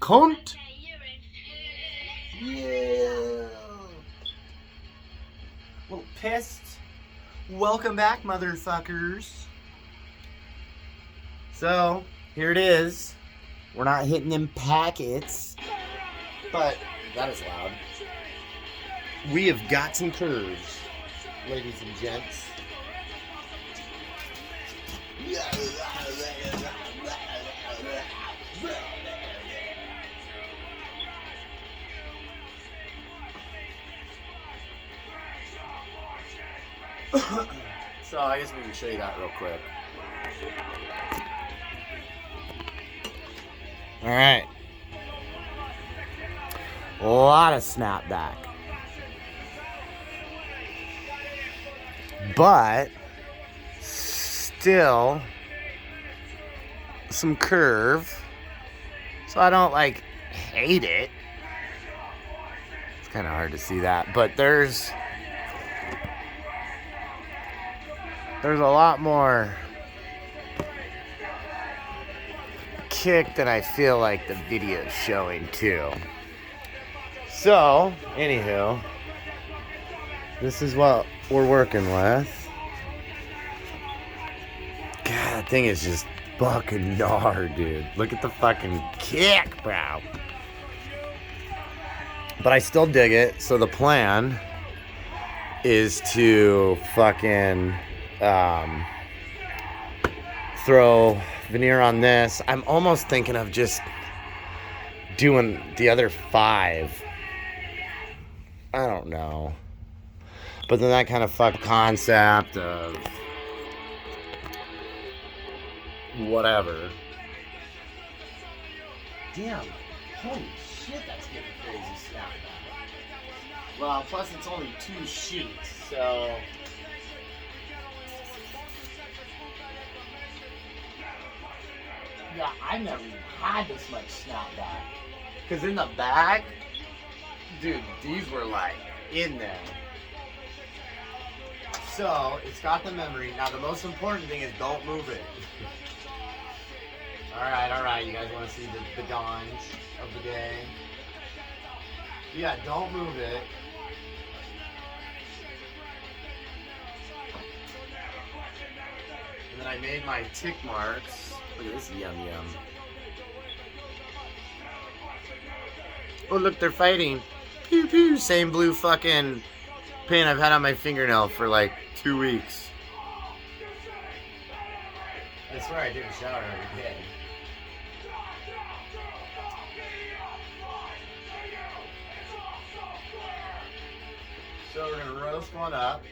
Cunt. Yeah. Little pissed. Welcome back, motherfuckers. So, here it is. We're not hitting them packets, but that is loud. We have got some curves, ladies and gents. So I guess we can show you that real quick. All right. A lot of snapback. But still some curve. So I don't like hate it. It's kind of hard to see that, but there's a lot more kick than I feel like the video's showing too. So, anywho, this is what we're working with. God, that thing is just fucking gnarly, dude. Look at the fucking kick, bro. But I still dig it. So the plan is to fucking throw veneer on this. I'm almost thinking of just doing the other 5. I don't know. But then that kind of fuck concept of whatever. Damn. Holy shit, that's getting crazy snapback. Well, plus it's only 2 sheets, so... Yeah, I've never even had this much snapback. Because in the back, dude, these were like in there. So, it's got the memory. Now, the most important thing is don't move it. Alright. You guys want to see the ganj of the day? Yeah, don't move it. And then I made my tick marks. Look at this yum. Oh, look, they're fighting. Pew pew. Same blue fucking paint I've had on my fingernail for like 2 weeks. I swear I didn't shower every day. So we're gonna roast one up.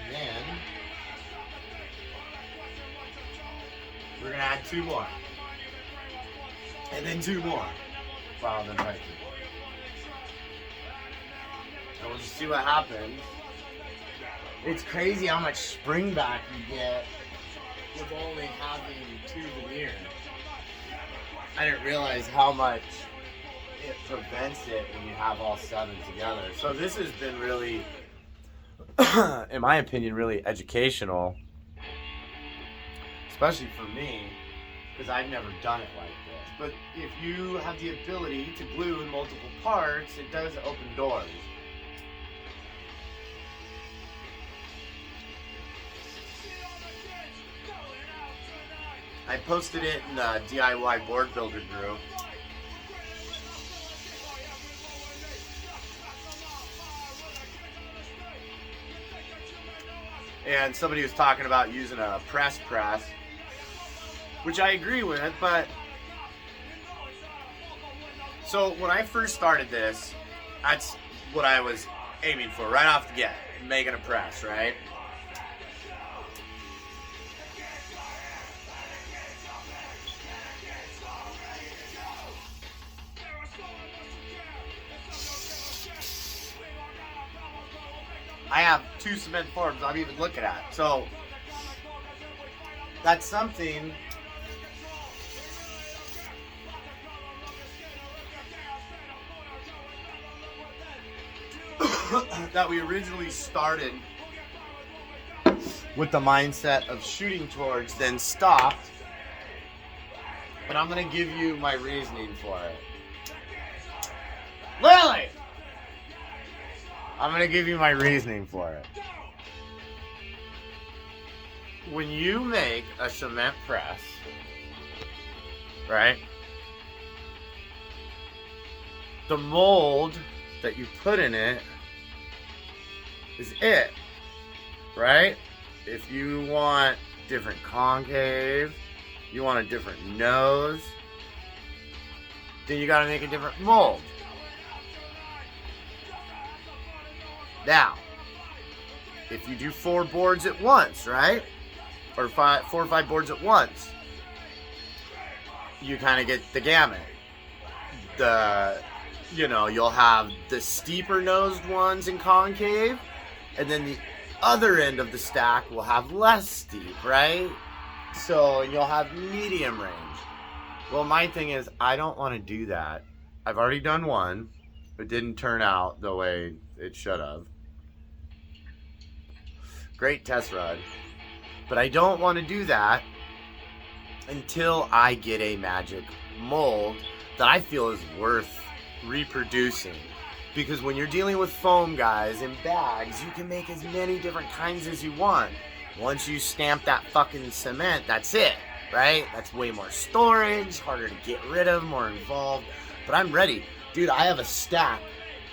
And then we're gonna add 2 more. And then 2 more. Wow, then right. And we'll just see what happens. It's crazy how much spring back you get with only having 2 veneer. I didn't realize how much it prevents it when you have all 7 together. So this has been really, in my opinion, really educational. Especially for me, because I've never done it like this. But if you have the ability to glue in multiple parts, it does open doors. I posted it in the DIY board builder group. And somebody was talking about using a press, which I agree with, but so when I first started this, that's what I was aiming for right off the get, making a press, right? I have 2 cement forms I'm even looking at. So that's something that we originally started with the mindset of shooting towards, then stopped but I'm going to give you my reasoning for it. Lily! I'm going to give you my reasoning for it. When you make a cement press, right? The mold that you put in it is it, right? If you want different concave, you want a different nose, then you gotta make a different mold. Now, if you do 4 boards at once, right? Or 4 or 5 boards at once, you kind of get the gamut. You'll have the steeper nosed ones in concave, and then the other end of the stack will have less steep, right? So you'll have medium range. Well, my thing is, I don't want to do that. I've already done one. It didn't turn out the way it should have. Great test run. But I don't want to do that until I get a magic mold that I feel is worth reproducing. Because when you're dealing with foam, guys, in bags, you can make as many different kinds as you want. Once you stamp that fucking cement, that's it, right? That's way more storage, harder to get rid of, more involved. But I'm ready. Dude, I have a stack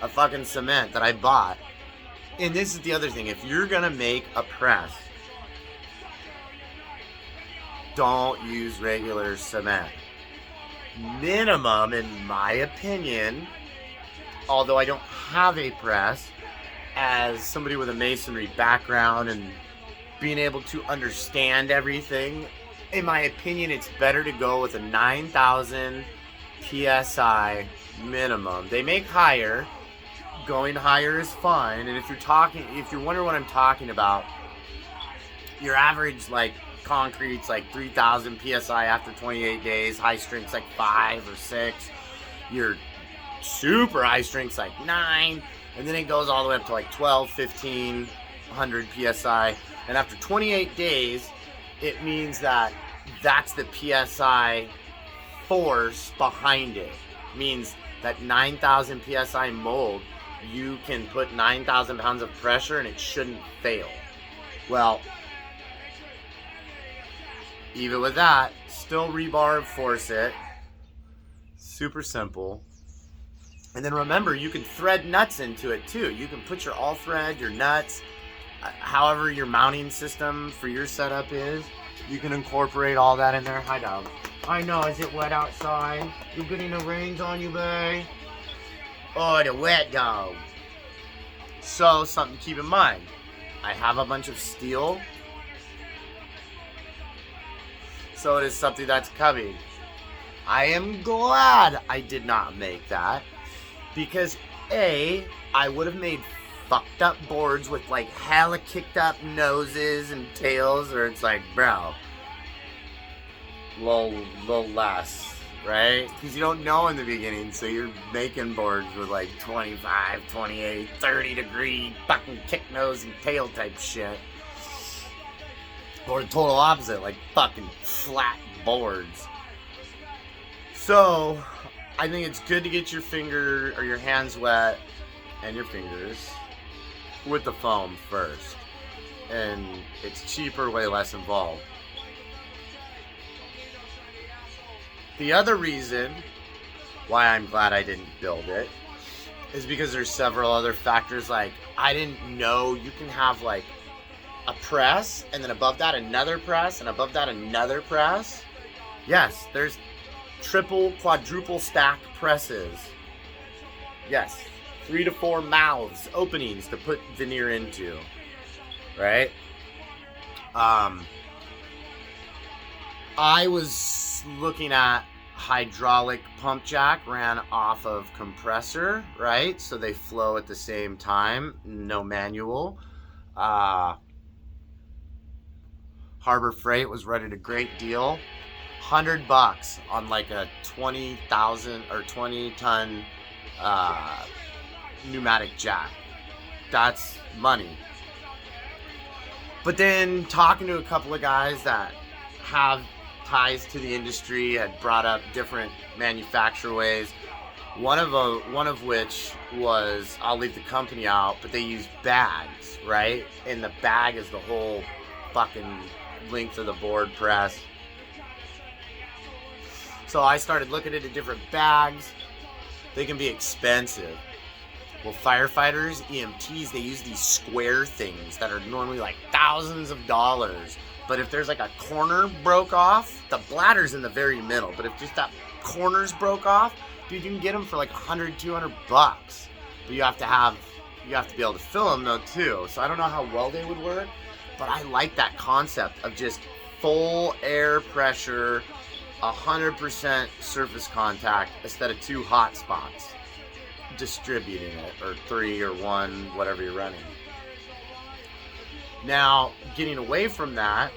of fucking cement that I bought. And this is the other thing. If you're gonna make a press, don't use regular cement. Minimum, in my opinion, although I don't have a press, as somebody with a masonry background and being able to understand everything, in my opinion, it's better to go with a 9,000 PSI minimum. They make higher. Going higher is fine. And if you're wondering what I'm talking about, your average concrete's 3,000 PSI after 28 days. High strength's 5 or 6. Your super high strength's 9. And then it goes all the way up to 12, 1,500 PSI. And after 28 days, it means that that's the PSI force behind it. It means that 9,000 PSI mold, you can put 9,000 pounds of pressure and it shouldn't fail. Well, even with that, still rebar, force it. Super simple. And then remember, you can thread nuts into it too. You can put your all thread, your nuts, however your mounting system for your setup is. You can incorporate all that in there. Hi, dog. I know, is it wet outside? You getting the rains on you, babe? Oh, the wet dog. So, something to keep in mind. I have a bunch of steel. So it is something that's coming. I am glad I did not make that. Because A, I would have made fucked up boards with hella kicked up noses and tails, or it's bro, little less, right? Because you don't know in the beginning, so you're making boards with 25, 28, 30 degree fucking kick nose and tail type shit. Or the total opposite, fucking flat boards. So, I think it's good to get your finger or your hands wet and your fingers with the foam first. And it's cheaper, way less involved. The other reason why I'm glad I didn't build it is because there's several other factors. I didn't know you can have a press, and then above that another press, and above that another press. Yes, there's triple, quadruple stack presses. Yes, 3 to 4 mouths, openings to put veneer into, right? I was looking at hydraulic pump jack ran off of compressor, right? So they flow at the same time, no manual. Harbor Freight was running a great deal. $100 on a 20,000 or 20-ton pneumatic jack. That's money. But then talking to a couple of guys that have ties to the industry, had brought up different manufacture ways. One of which was, I'll leave the company out, but they use bags, right? And the bag is the whole fucking length of the board press. So I started looking into different bags. They can be expensive. Well, firefighters, EMTs, they use these square things that are normally like thousands of dollars. But if there's like a corner broke off, the bladder's in the very middle. But if just that corner's broke off, dude, you can get them for like $100, $200. But you have to be able to fill them though too. So I don't know how well they would work, but I like that concept of just full air pressure, 100% surface contact instead of 2 hot spots distributing it, or 3 or 1, whatever you're running. Now, getting away from that,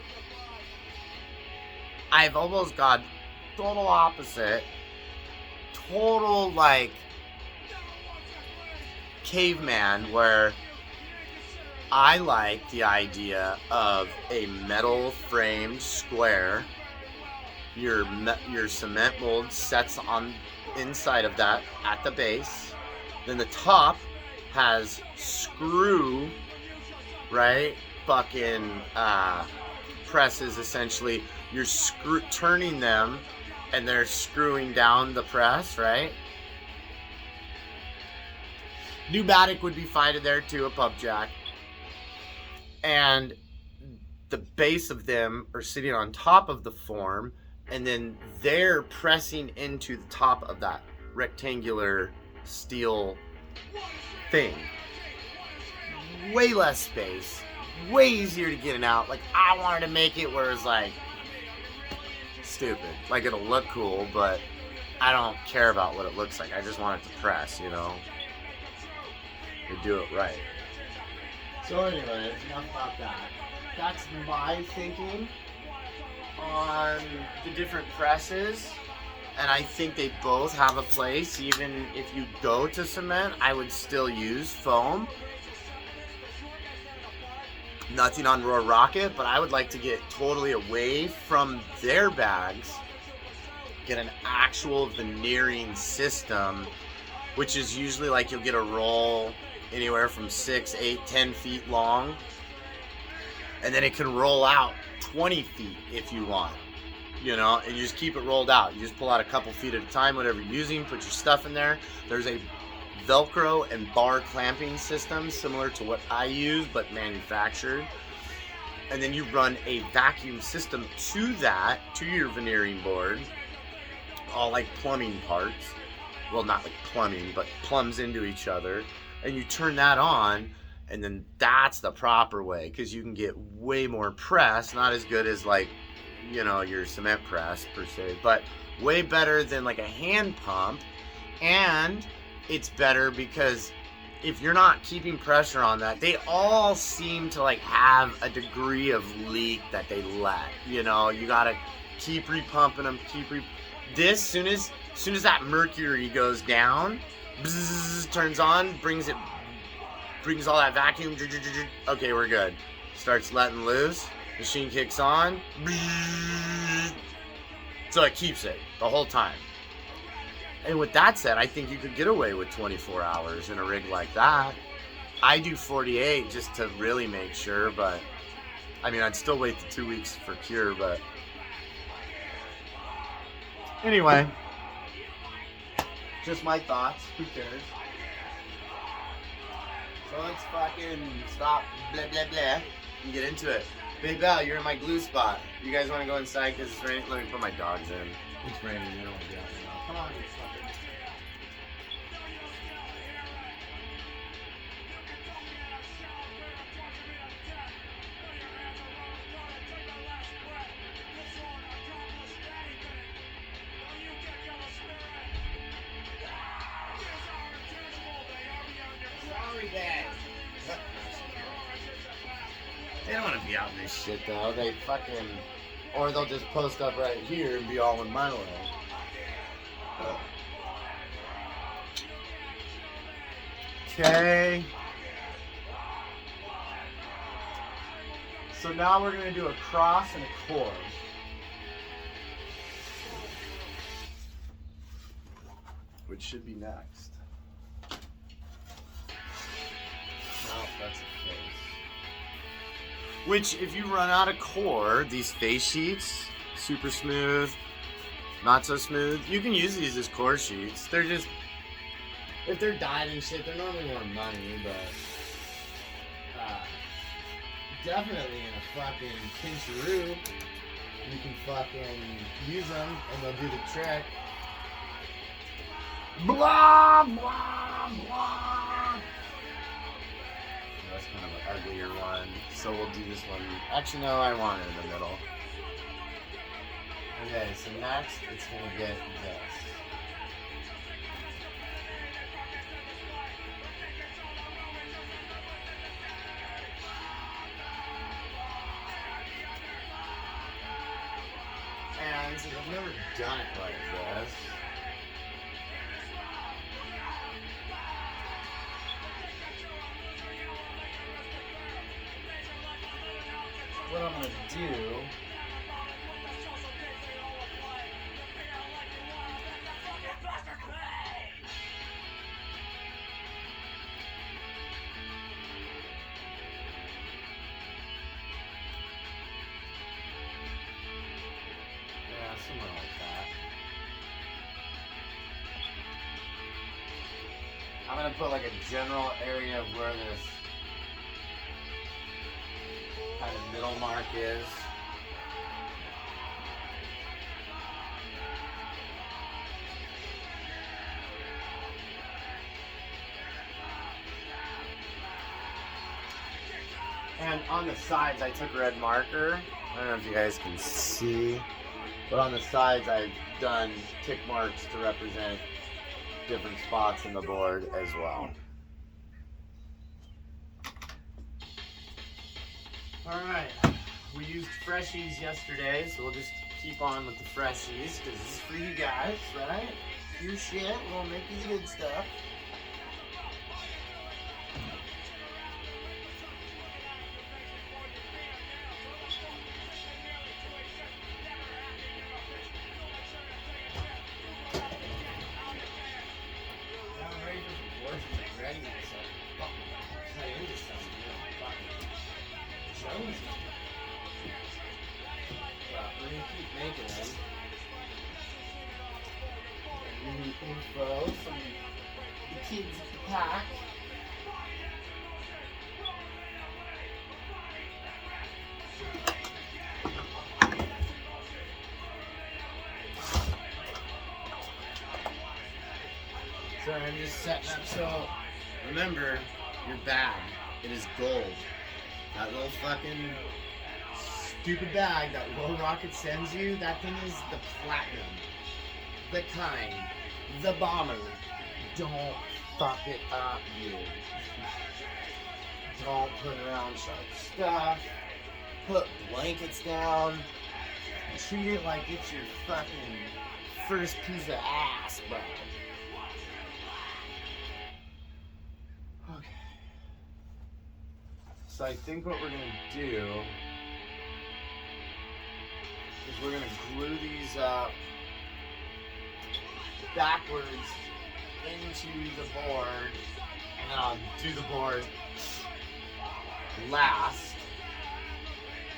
I've almost got total opposite, total like caveman, where I like the idea of a metal framed square. Your cement mold sets on inside of that at the base. Then the top has screw, right? Fucking presses essentially. You're turning them and they're screwing down the press, right? Pneumatic would be fine in there too, a pump jack. And the base of them are sitting on top of the form, and then they're pressing into the top of that rectangular steel thing. Way less space, way easier to get it out. Like, I wanted to make it where it's like stupid. Like, it'll look cool, but I don't care about what it looks like. I just want it to press, you know? To do it right. So anyways, enough about that. That's my thinking on the different presses, and I think they both have a place. Even if you go to cement, I would still use foam. Nothing on Roar Rocket, but I would like to get totally away from their bags, get an actual veneering system, which is usually like you'll get a roll anywhere from 6, 8, 10 feet long, and then it can roll out 20 feet if you want, you know, and you just keep it rolled out. You just pull out a couple feet at a time, whatever you're using, put your stuff in there. There's a Velcro and bar clamping system similar to what I use, but manufactured. And then you run a vacuum system to that, to your veneering board, all like plumbing parts. Well, not like plumbing, but plumbs into each other. And you turn that on, and then that's the proper way, because you can get way more press, not as good as like, you know, your cement press per se, but way better than like a hand pump. And it's better because if you're not keeping pressure on that, they all seem to like have a degree of leak that they let, you know. You gotta keep repumping them, this soon as that mercury goes down, bzzz, turns on, brings all that vacuum. Okay, we're good. Starts letting loose. Machine kicks on. So it keeps it the whole time. And with that said, I think you could get away with 24 hours in a rig like that. I do 48 just to really make sure, but I mean, I'd still wait the 2 weeks for cure, but anyway, just my thoughts. Who cares? So let's fucking stop blah blah blah and get into it. Big Val, you're in my glue spot. You guys want to go inside because it's raining? Let me put my dogs in. It's raining. I don't want to be out there now. Come on, you fucking. Sorry, Dad. They don't want to be out in this shit though. They fucking, or they'll just post up right here and be all in my way. Okay. So now we're gonna do a cross and a core. which should be next. No, that's a face. Which, if you run out of core, these face sheets, super smooth, not so smooth, you can use these as core sheets. They're just, if they're dyed and shit, they're normally more money, but definitely in a fucking pincharoo, you can fucking use them and they'll do the trick. Blah, blah, blah. That's kind of an uglier one, so we'll do this one. Actually, no, I want it in the middle. Okay, so next it's gonna get this. And since I've never done it like this, what I'm gonna do somewhere like that. I'm gonna put like a general area of where this kind of middle mark is. And on the sides, I took red marker. I don't know if you guys can see. But on the sides, I've done tick marks to represent different spots in the board as well. Alright, we used freshies yesterday, so we'll just keep on with the freshies, because this is for you guys, right? Your shit, we'll make you the good stuff. We're gonna keep making them. New info from the kids at the pack. So I'm just setting up. So remember, your bag, it is gold. That little fucking stupid bag that Low Rocket sends you, that thing is the platinum. The kind. The bomber. Don't fuck it up, dude. Don't put around sharp stuff. Put blankets down. Treat it like it's your fucking first piece of ass, bro. Okay. So I think what we're gonna do is we're gonna glue these up backwards into the board, and then I'll do the board last,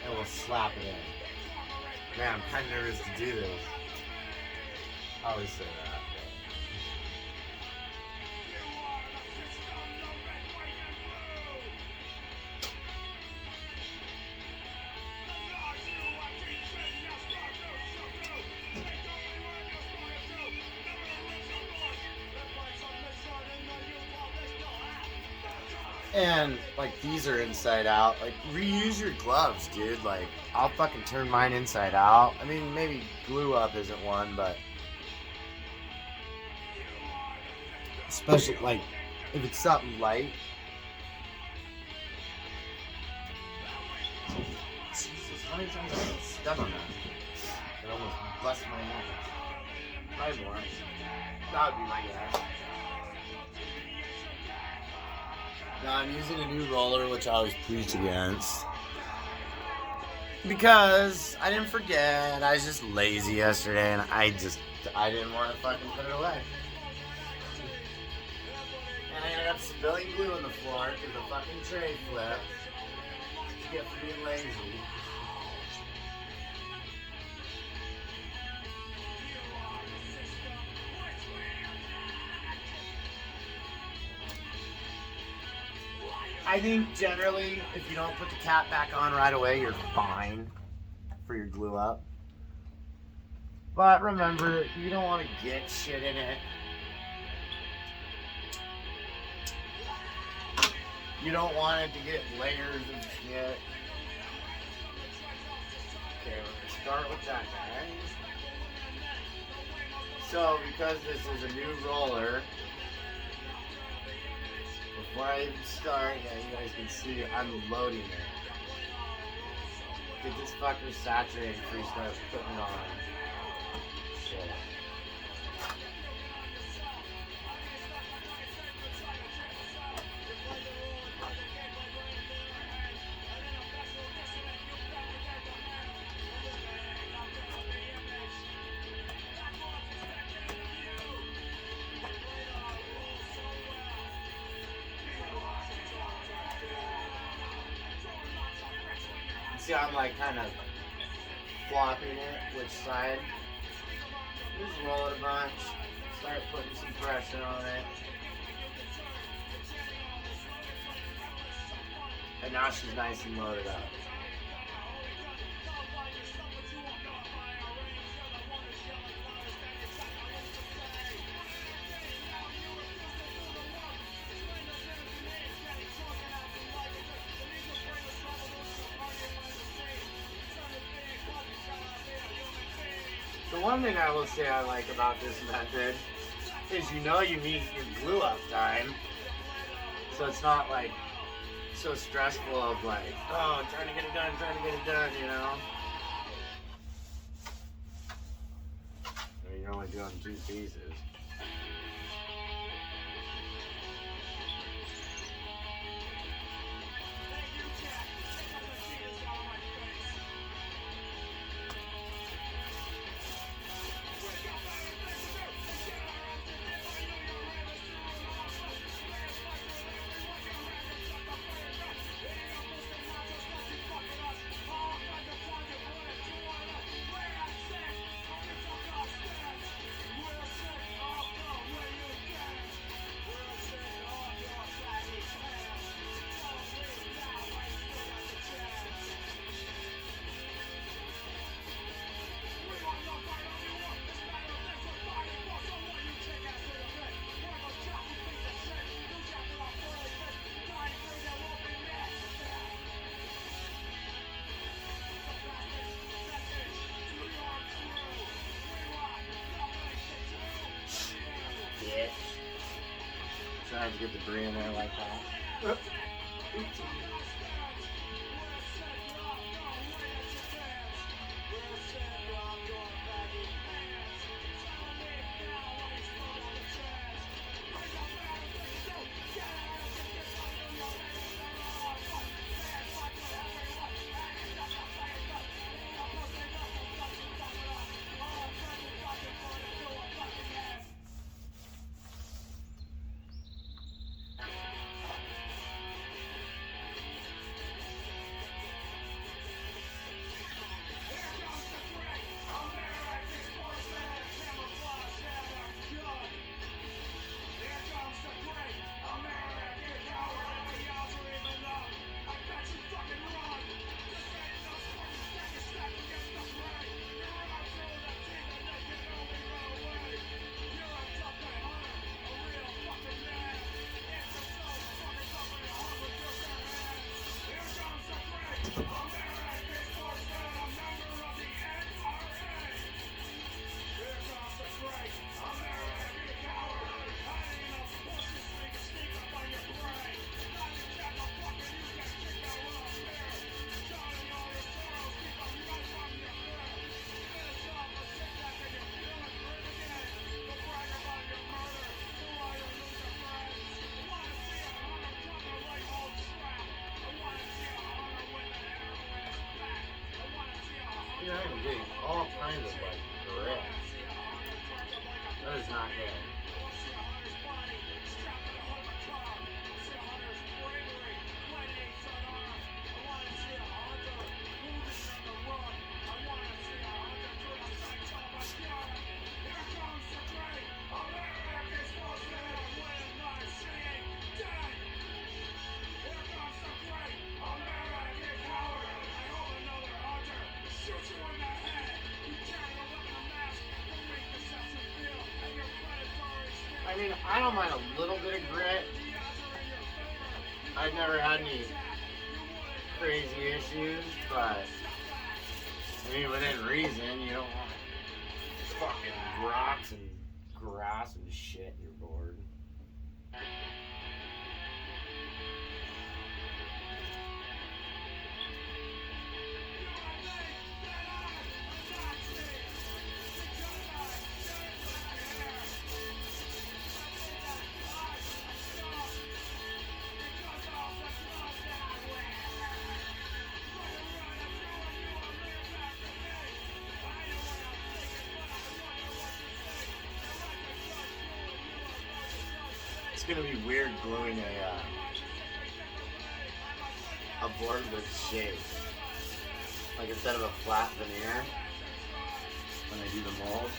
and we'll slap it in. Man, I'm kind of nervous to do this. I always say that. And, like, these are inside out. Like, reuse your gloves, dude. Like, I'll fucking turn mine inside out. I mean, maybe glue up isn't one, but... especially, like, if it's something light. Jesus, how many times have I step on that? It almost bust my knuckles. Probably more. That would be my guess. Now I'm using a new roller, which I always preach against. Because I didn't forget, I was just lazy yesterday, and I didn't want to fucking put it away. I ended up spilling glue on the floor because the fucking tray flipped. Just get for being lazy. I think generally, if you don't put the cap back on right away, you're fine for your glue up. But remember, you don't want to get shit in it. You don't want it to get layers of shit. Okay, we're gonna start with that guy. So, because this is a new roller, before I even start, yeah, you guys can see I'm loading it. Get this fucker saturated before you start putting it on. Shit. See, I'm like kind of flopping it, which side. Just roll it a bunch, start putting some pressure on it. And now she's nice and loaded up. The one thing I will say I like about this method is you know you meet your glue up time. So it's not like so stressful of like, oh, trying to get it done, you know? You're only doing 2 pieces. Trying to get the debris in there like that. Yeah, I'm getting all kinds of like correct. That is not good. I don't mind a little bit of grit. I've never had any crazy issues, but I mean, within reason, you don't want fucking rocks and grass and shit in your board. It's gonna be weird gluing a board with shape. Like instead of a flat veneer, when they do the mold.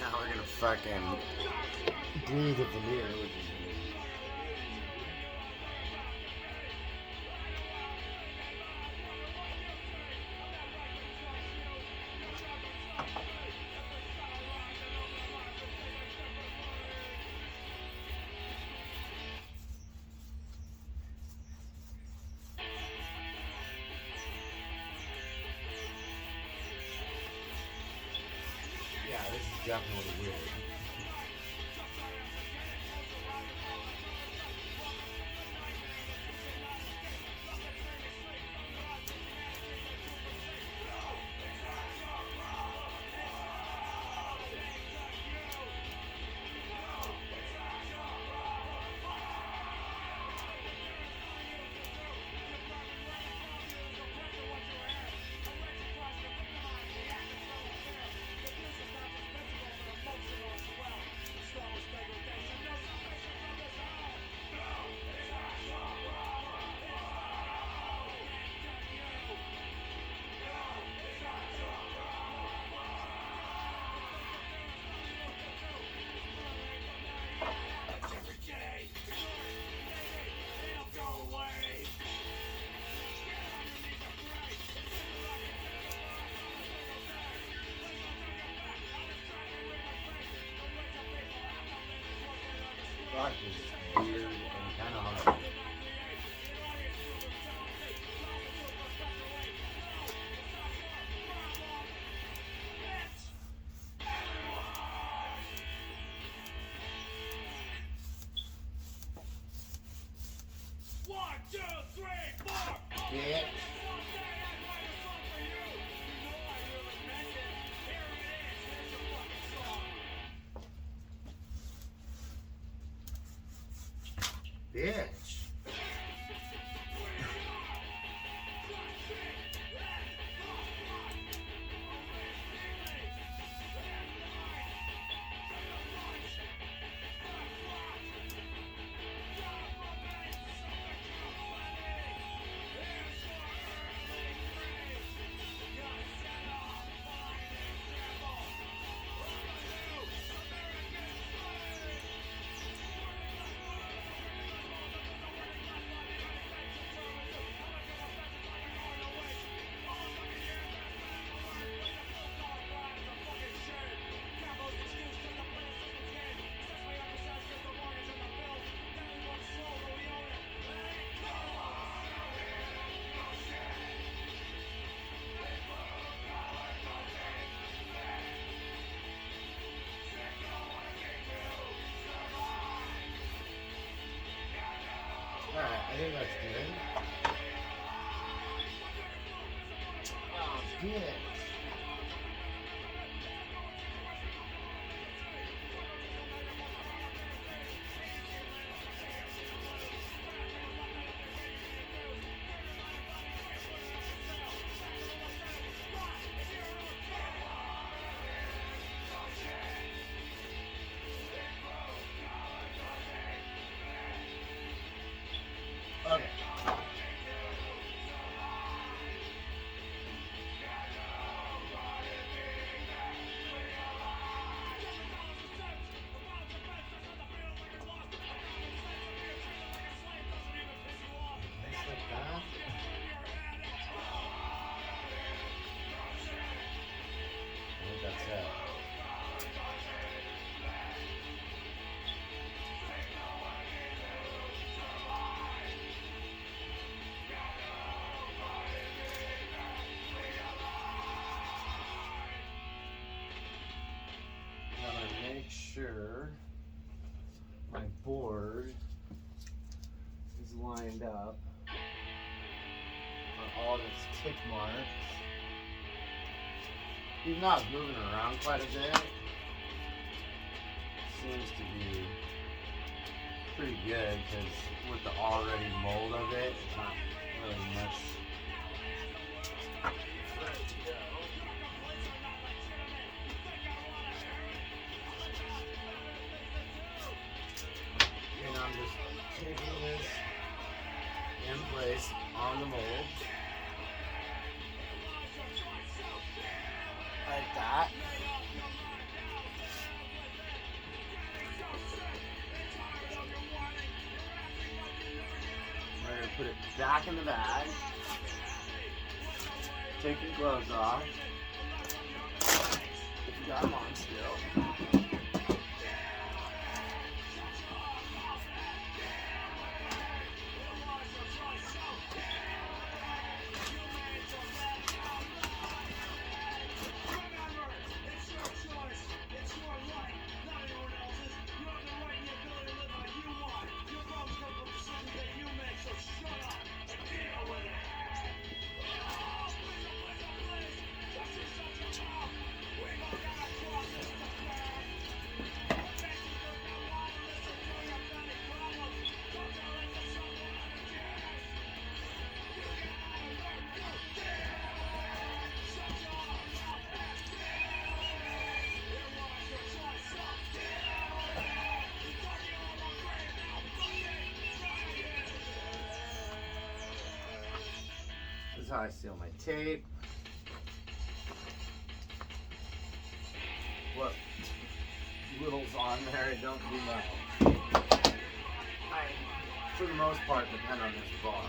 Now we're gonna fucking glue the veneer, which is yeah, this is definitely weird. Fuck is weird and kind of hard. One, two, three, four. Bitch. Bitch. sure my board is lined up on all of its tick marks. Even though I was moving around quite a bit, seems to be pretty good because with the already mold of it, it's not really much. And I'm just taking this in place on the mold. Like that. We're going to put it back in the bag. Take your gloves off. If you got them on still. This is how I seal my tape. What little's on there, I don't do well. I, for the most part, depend on this bar.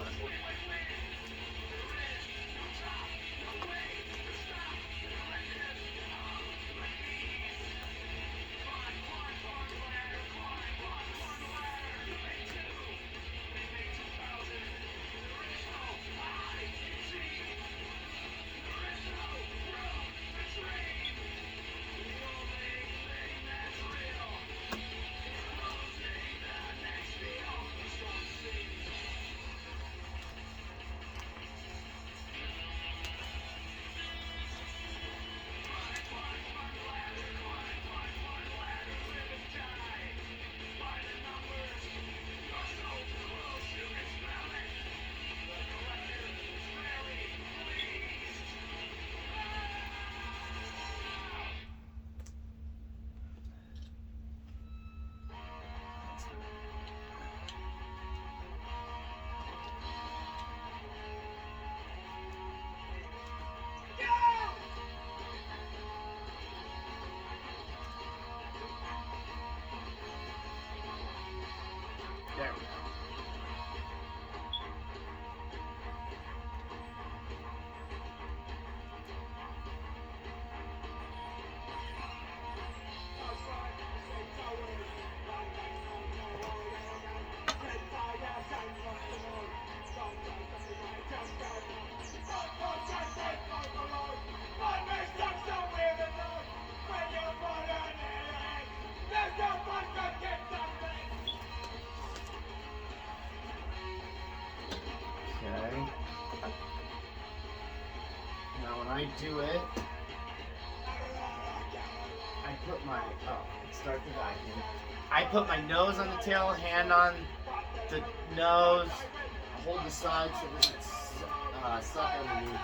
There we go. Okay. Now when I do it, I put my, start the vacuum. I put my nose on the tail, hand on the nose, hold the side so it doesn't suck underneath it.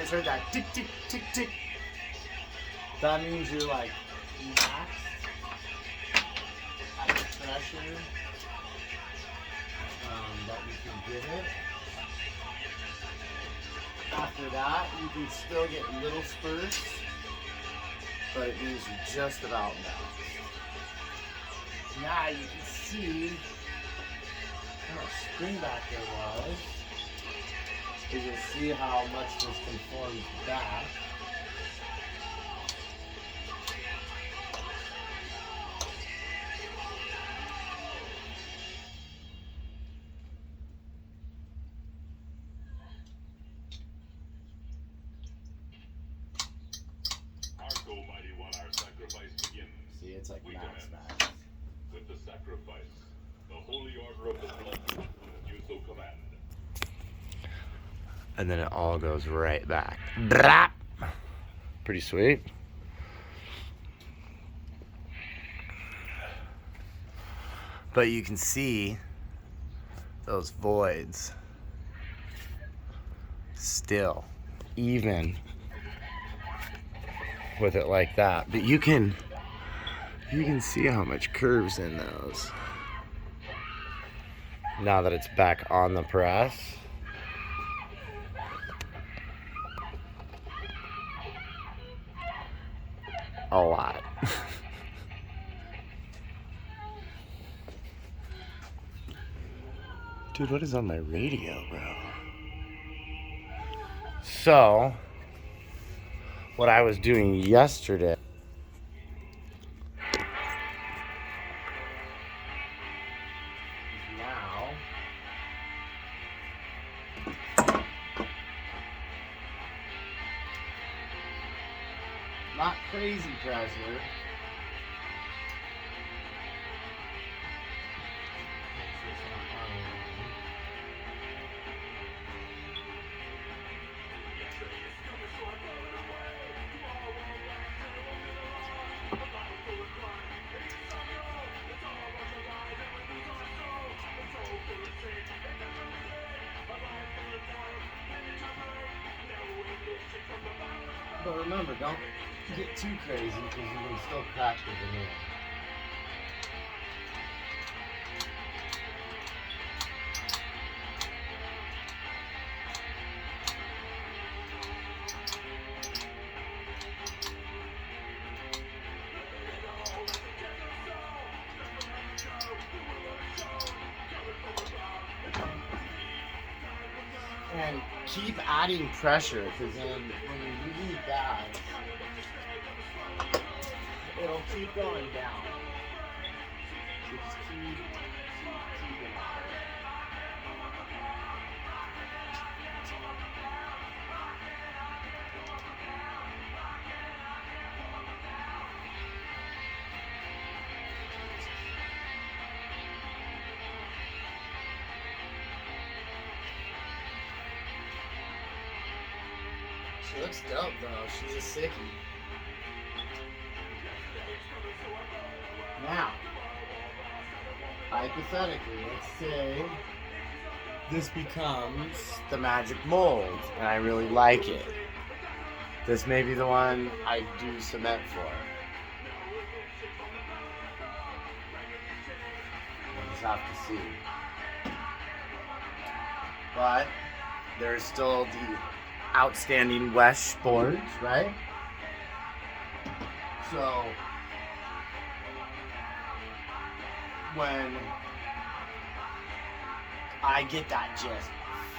guys heard that tick, tick, tick, tick, that means you're like maxed at the pressure that you can give it. After that, you can still get little spurts, but it means you're just about maxed. Now you can see how much spring back there was. You can see how much this conforms back. Arco, mighty one, our sacrifice begins. See, it's like We max command. max. With the sacrifice, the holy order of the blood, you so command. And then it all goes right back. Brap! Pretty sweet. But you can see those voids still, even with it like that. But you can see how much curves in those now that it's back on the press. A lot. Dude, what is on my radio, bro? So, what I was doing yesterday. Now. Not crazy pressure. But remember, don't get too crazy because you can still crack the veneer. And keep adding pressure, because then when you're using that, it'll keep going down. So just keep keeping at it. She looks dope though, she's a sickie. Now, hypothetically, let's say this becomes the magic mold, and I really like it. This may be the one I do cement for. We'll just have to see. But there's still the outstanding Wesh boards, right? So when I get that just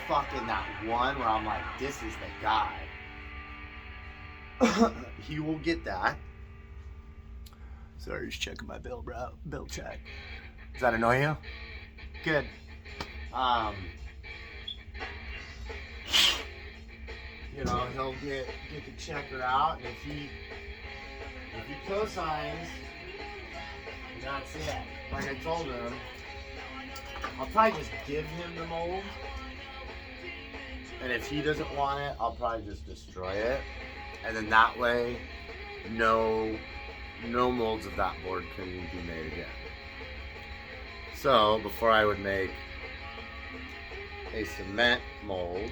fucking that one where I'm like, this is the guy, he will get that. Sorry, just checking my bill, bro. Bill check. Does that annoy you? Good. You know, he'll get the checker out, and if he cosigns, that's it. Like I told him, I'll probably just give him the mold, and if he doesn't want it, I'll probably just destroy it, and then that way, no molds of that board can be made again. So before I would make a cement mold,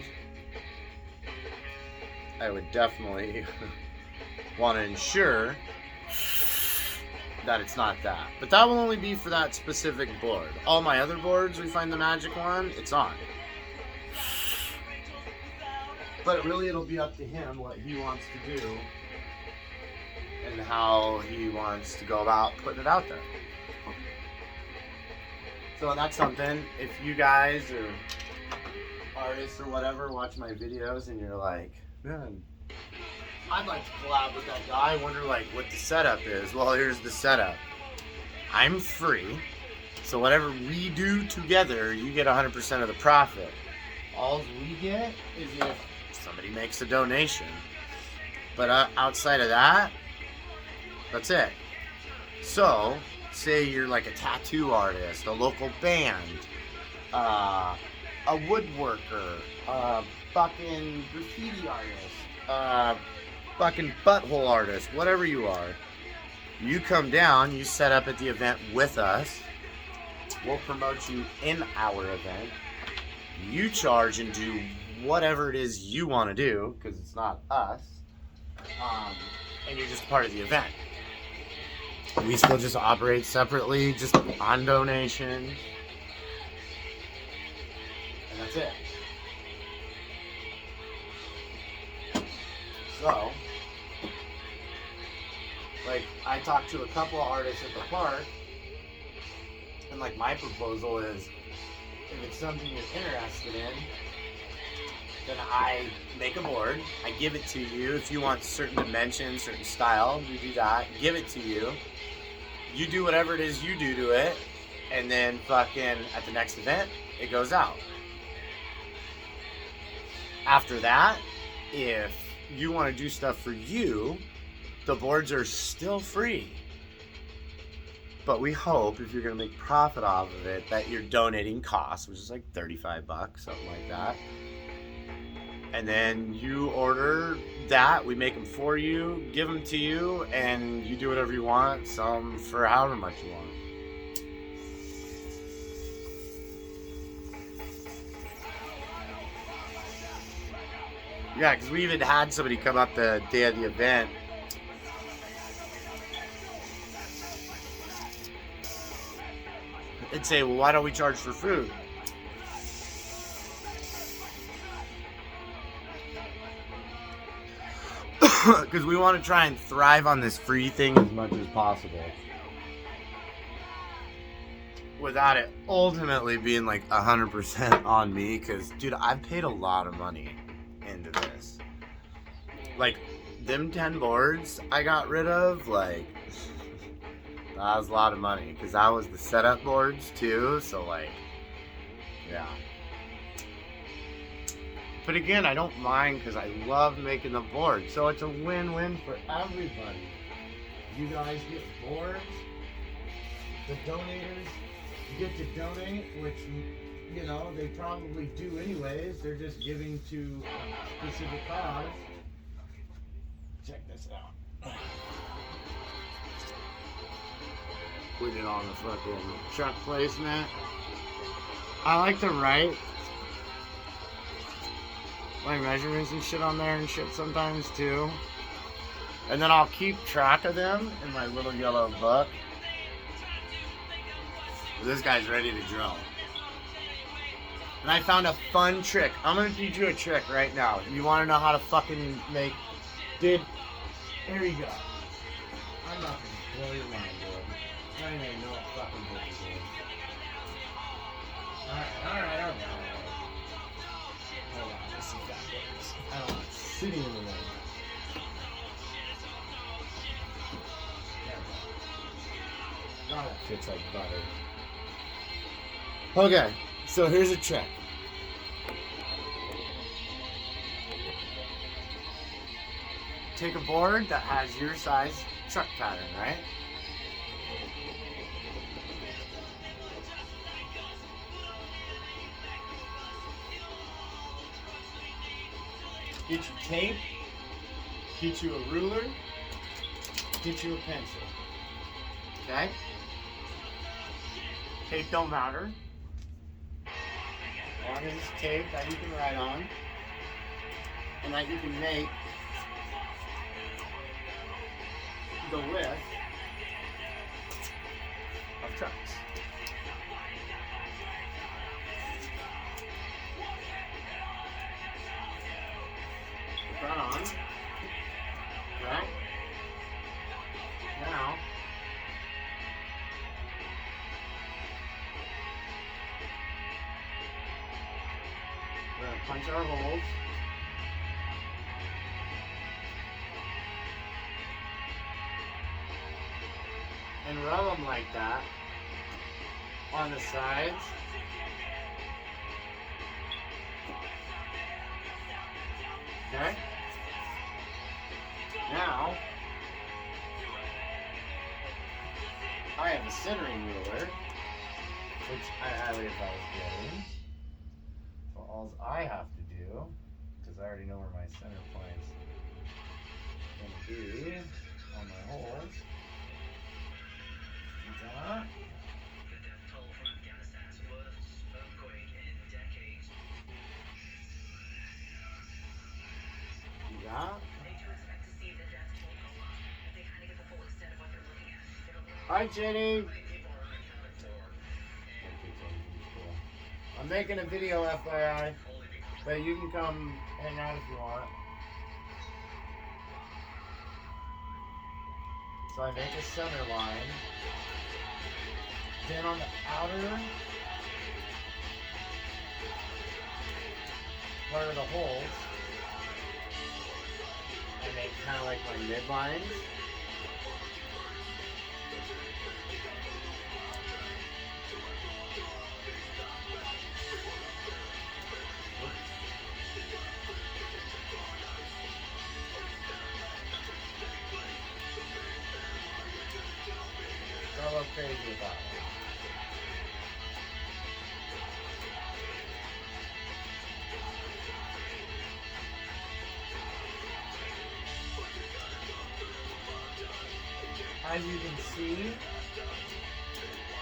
I would definitely want to ensure that it's not that. But that will only be for that specific board. All my other boards, we find the magic one, it's on. But really, it'll be up to him what he wants to do and how he wants to go about putting it out there. So that's something, if you guys or artists or whatever watch my videos and you're like, man, I'd like to collab with that guy, I wonder like what the setup is. Well, here's the setup. I'm free, so whatever we do together, you get 100% of the profit. All we get is if somebody makes a donation. But outside of that, that's it. So, say you're like a tattoo artist, a local band, a woodworker, a fucking graffiti artist, fucking butthole artist, whatever you are. You come down, you set up at the event with us. We'll promote you in our event. You charge and do whatever it is you want to do, because it's not us. And you're just part of the event. We still just operate separately, just on donation. And that's it. So, like, I talked to a couple of artists at the park, and like my proposal is, if it's something you're interested in, then I make a board, I give it to you. If you want certain dimensions, certain style, we do that, give it to you. You do whatever it is you do to it, and then fucking at the next event, it goes out. After that, if you want to do stuff for you, the boards are still free. But we hope if you're going to make profit off of it, that you're donating costs, which is like $35, something like that. And then you order that, we make them for you, give them to you, and you do whatever you want, sell them for however much you want. Yeah, because we even had somebody come up the day of the event. And say, well, why don't we charge for food? Because we want to try and thrive on this free thing as much as possible. Without it ultimately being like 100% on me. Because, dude, I've paid a lot of money into this. Like, them 10 boards I got rid of, like, that was a lot of money. Because that was the setup boards too. So, like, yeah. But again, I don't mind because I love making the board. So it's a win-win for everybody. You guys get boards. The donators get to donate, which, you know, they probably do anyways. They're just giving to a specific cause. Check this out. Put it on the fucking truck placement. I like to write my measurements and shit on there and shit sometimes too. And then I'll keep track of them in my little yellow book. This guy's ready to drill. And I found a fun trick. I'm gonna teach you a trick right now. You wanna know how to fucking make... Dude, here you go. I'm not gonna blow your mind, dude. I don't even know what fucking book it is. Alright. Hold on, let's see if that works. I don't know, it's sitting in the way. There we go. God, that fits like butter. Okay, so here's a trick. Take a board that has your size truck pattern, right? Get your tape, get you a ruler, get you a pencil. Okay? Tape don't matter. As long as it's tape that you can write on and that you can make the width of trucks. Put that on. Right? Now, we're going to punch our holes. And rub them like that on the sides. Okay? Now, I have a centering ruler, which I highly advise getting. So all I have to do, because I already know where my center point's going to be on my holes. That. Do that. Hi, Jenny. I'm making a video, FYI, but you can come hang out if you want. So I make a center line. Then on the outer part of the holes, I make kind of like my midlines. Don't look crazy about it. As you can see,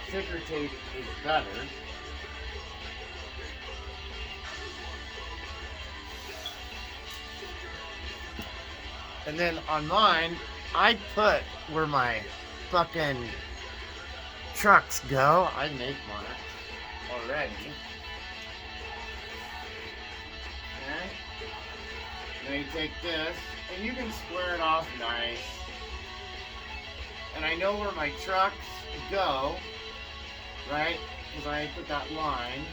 thicker tape is better. And then on mine, I put where my fucking trucks go. I make mine already. Okay. Now you take this, and you can square it off nice. And I know where my trucks go, right? Because I put that line.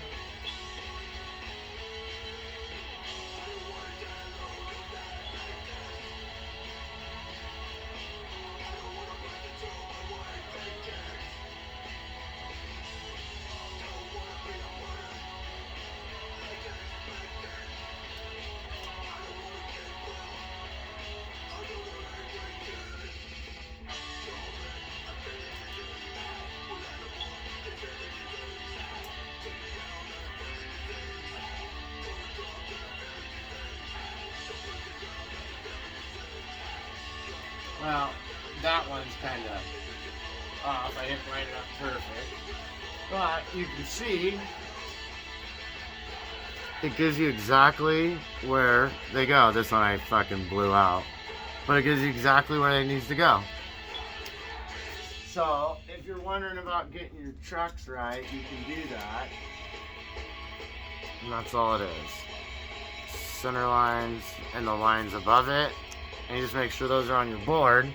Well, that one's kind of off. I didn't line it up perfect. But you can see it gives you exactly where they go. This one I fucking blew out. But it gives you exactly where it needs to go. So, if you're wondering about getting your trucks right, you can do that. And that's all it is. Center lines and the lines above it. And you just make sure those are on your board.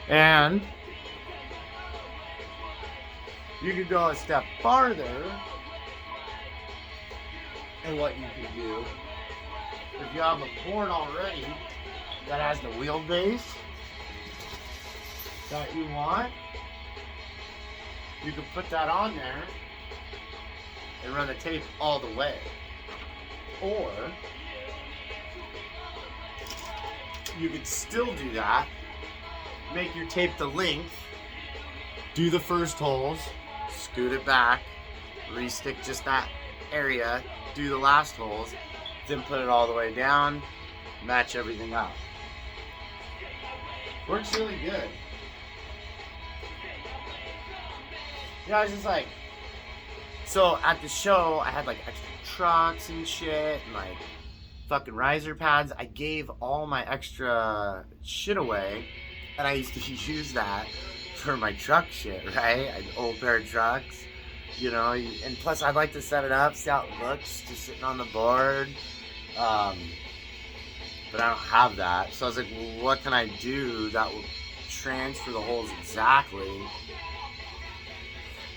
And you could go a step farther. And what you could do, if you have a board already that has the wheelbase that you want, you can put that on there and run the tape all the way. Or you could still do that, make your tape the length, do the first holes, scoot it back, re-stick just that area, do the last holes, then put it all the way down, match everything up. Works really good. Yeah, I was just like, so at the show, I had like extra trucks and shit, and like fucking riser pads. I gave all my extra shit away And I used to use that for my truck shit, right? An old pair of trucks, you know, and plus I'd like to set it up, see how it looks, just sitting on the board. But I don't have that. So I was like, well, what can I do that will transfer the holes exactly?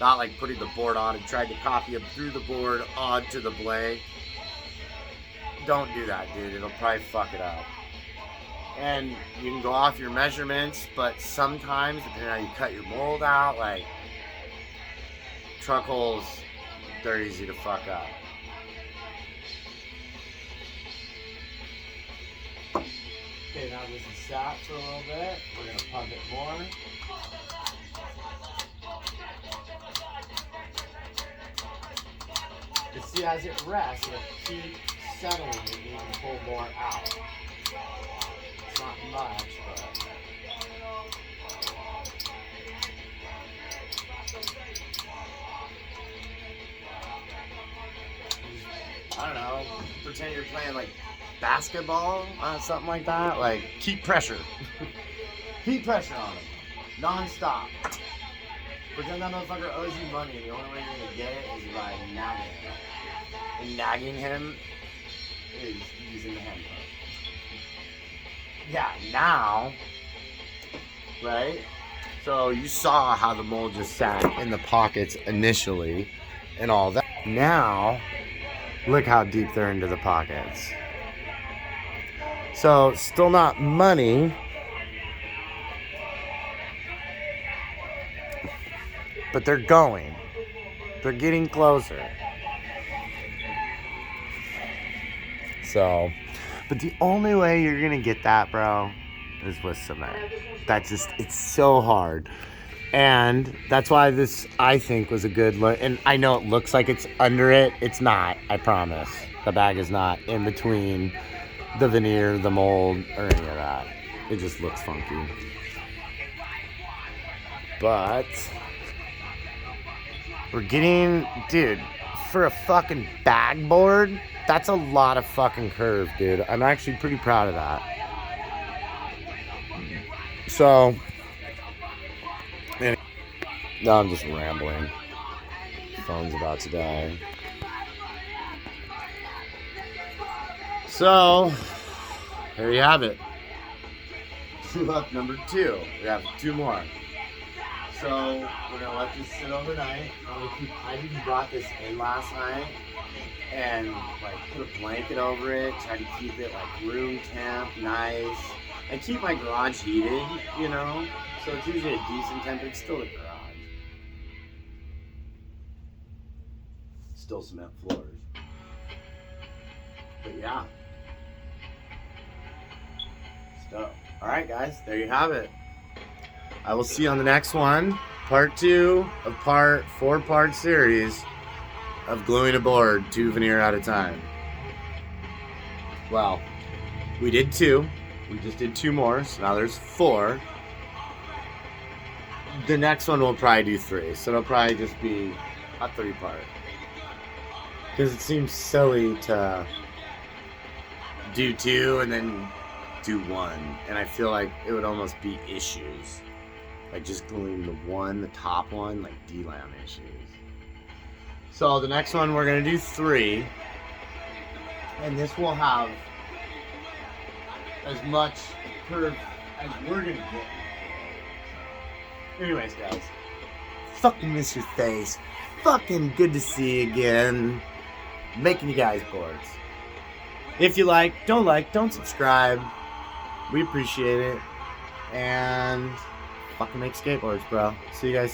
Not like putting the board on and tried to copy it through the board onto the blade. Don't do that, dude. It'll probably fuck it up. And you can go off your measurements, but sometimes, depending on how you cut your mold out, like truck holes, they're easy to fuck up. Okay, now this is sat for a little bit. We're gonna pump it more. You see, as it rests, it'll keep settling and you can pull more out. It's not much, but I don't know. Pretend you're playing like basketball, something like that. Like keep pressure, keep pressure on him, non-stop. Pretend that motherfucker owes you money, and the only way you're gonna get it is by nagging him. And nagging him is using the hand pump. Yeah, now, right? So you saw how the mold just sat in the pockets initially and all that. Now, look how deep they're into the pockets. So, still not money, but they're going. They're getting closer. So, but the only way you're gonna get that, bro, is with cement. That's just, it's so hard. And that's why this, I think, was a good look. And I know it looks like it's under it. It's not, I promise. The bag is not in between the veneer, the mold, or any of that. It just looks funky. But we're getting, dude, for a fucking bag board, that's a lot of fucking curve, dude. I'm actually pretty proud of that. So, no, I'm just rambling. Phone's about to die. So, there you have it. Look, number 2. We have 2 more. So, we're gonna let this sit overnight. I even brought this in last night and like put a blanket over it, try to keep it like room temp, nice. I keep my garage heated, you know, so it's usually a decent temp. It's still a garage. Still cement floors. But yeah. So, alright guys, there you have it. I will see you on the next one. Part 2 of 4-part series of gluing a board 2 veneer at a time. Well, we did 2. We just did 2 more, so now there's 4. The next one will probably do 3, so it'll probably just be a 3-part. Because it seems silly to do 2 and then do 1, and I feel like it would almost be issues. Like just gluing the top one, like D-lam issues. So the next one we're gonna do 3, and this will have as much curve as we're gonna get. Anyways, guys, fucking miss your face. Fucking good to see you again. Making you guys boards. If you don't subscribe. We appreciate it. And fucking make skateboards, bro. See you guys.